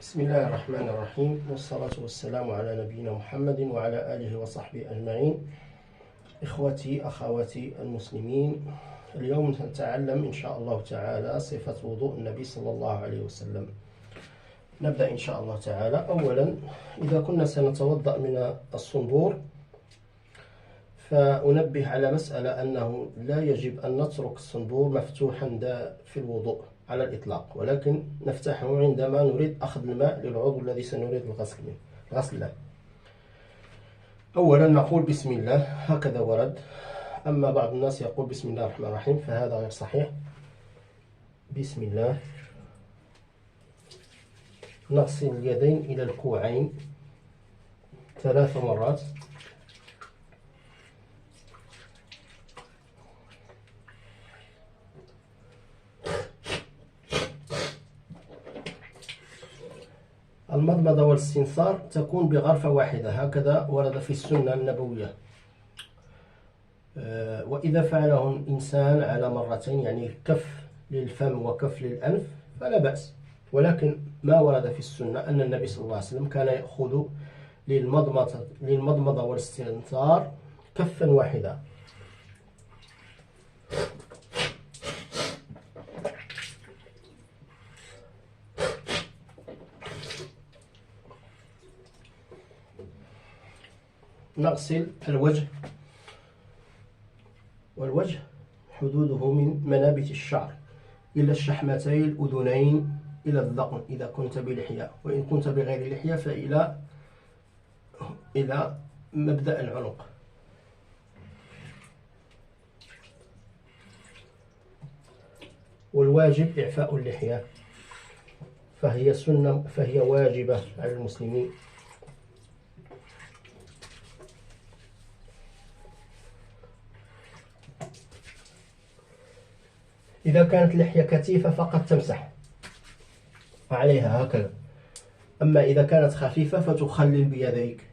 بسم الله الرحمن الرحيم، والصلاة والسلام على نبينا محمد وعلى آله وصحبه أجمعين. إخوتي أخواتي المسلمين، اليوم نتعلم إن شاء الله تعالى صفة وضوء النبي صلى الله عليه وسلم. نبدأ إن شاء الله تعالى. أولا، إذا كنا سنتوضأ من الصنبور فأنبه على مسألة أنه لا يجب أن نترك الصنبور مفتوحا في الوضوء على الإطلاق، ولكن نفتحه عندما نريد أخذ الماء للعضو الذي سنريد الغسل له. أولا نقول بسم الله، هكذا ورد. أما بعض الناس يقول بسم الله الرحمن الرحيم، فهذا غير صحيح. بسم الله. نغسل اليدين إلى الكوعين 3 مرات. المضمضة والاستنثار تكون بغرفة واحدة، هكذا ورد في السنة النبوية. وإذا فعله الإنسان على مرتين، يعني كف للفم وكف للأنف، فلا بأس. ولكن ما ورد في السنة أن النبي صلى الله عليه وسلم كان يأخذ للمضمضة والاستنثار كفا واحدا. نغسل الوجه، والوجه حدوده من منابت الشعر إلى الشحمتي الأذنين إلى الذقن إذا كنت بلحية، وإن كنت بغير لحية إلى مبدأ العنق. والواجب إعفاء اللحية، فهي سنة، فهي واجبة على المسلمين. إذا كانت لحية كثيفة فقد تمسح عليها هكذا، أما إذا كانت خفيفة فتخلل بيديك.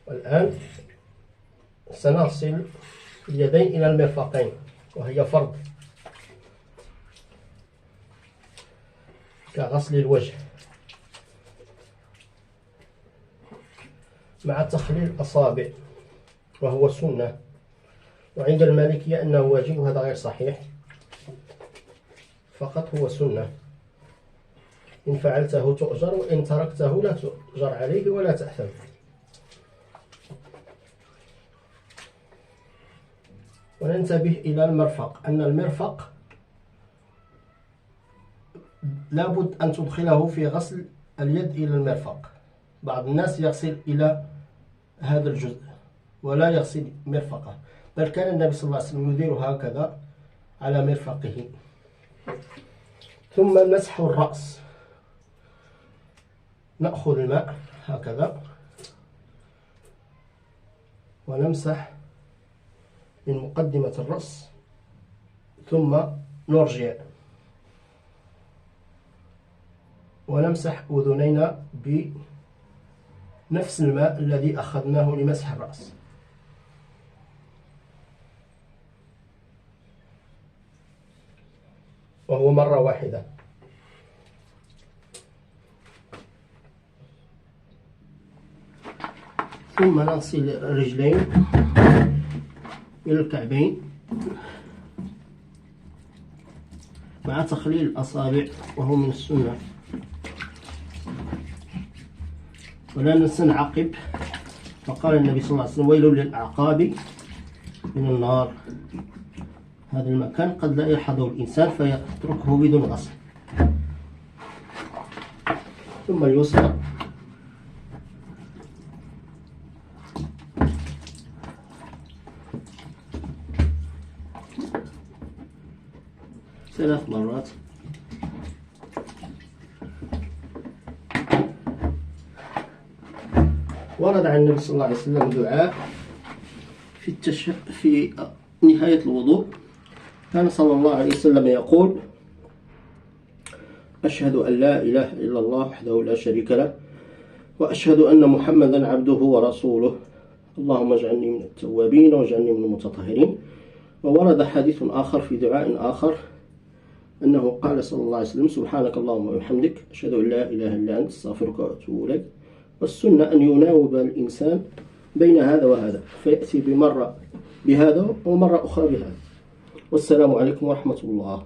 والآن سنغسل اليدين إلى المرفقين، وهي فرض كغسل الوجه، مع تخليل الأصابع، وهو سنة. وعند المالكية أنه واجب، وهذا غير صحيح، فقط هو سنة. إن فعلته تؤجر، وإن تركته لا تؤجر عليه ولا تأثم. وننتبه إلى المرفق، أن المرفق لابد أن تدخله في غسل اليد إلى المرفق. بعض الناس يغسل إلى هذا الجزء ولا يغسل مرفقه، بل كان النبي صلى الله عليه وسلم يدير هكذا على مرفقه. ثم مسح الرأس، نأخذ الماء هكذا ونمسح من مقدمة الرأس، ثم نرجع ونمسح أذنينا بنفس الماء الذي أخذناه لمسح الرأس. وهو مرة واحدة. ثم نغسل الرجلين إلى الكعبين مع تخليل الأصابع، وهو من السنة. ولا ننسى نعقب، فقال النبي صلى الله عليه وسلم: ويل للأعقاب من النار. هذا المكان قد لا يلحظه الإنسان فيتركه بدون غسل. ثم اليسرى، ثلاث مرات. ورد عن النبي صلى الله عليه وسلم دعاء في نهاية الوضوء. كان صلى الله عليه وسلم يقول: أشهد أن لا إله إلا الله وحده لا شريك له، وأشهد أن محمدا عبده ورسوله، اللهم اجعلني من التوابين واجعلني من المتطهرين. وورد حديث آخر في دعاء آخر أنه قال صلى الله عليه وسلم: سبحانك اللهم وبحمدك أشهد أن لا إله إلا أنت أستغفرك وأتوب إليك. والسنة أن يناوب الإنسان بين هذا وهذا، فيأتي بمرة بهذا ومرة أخرى بهذا. والسلام عليكم ورحمة الله.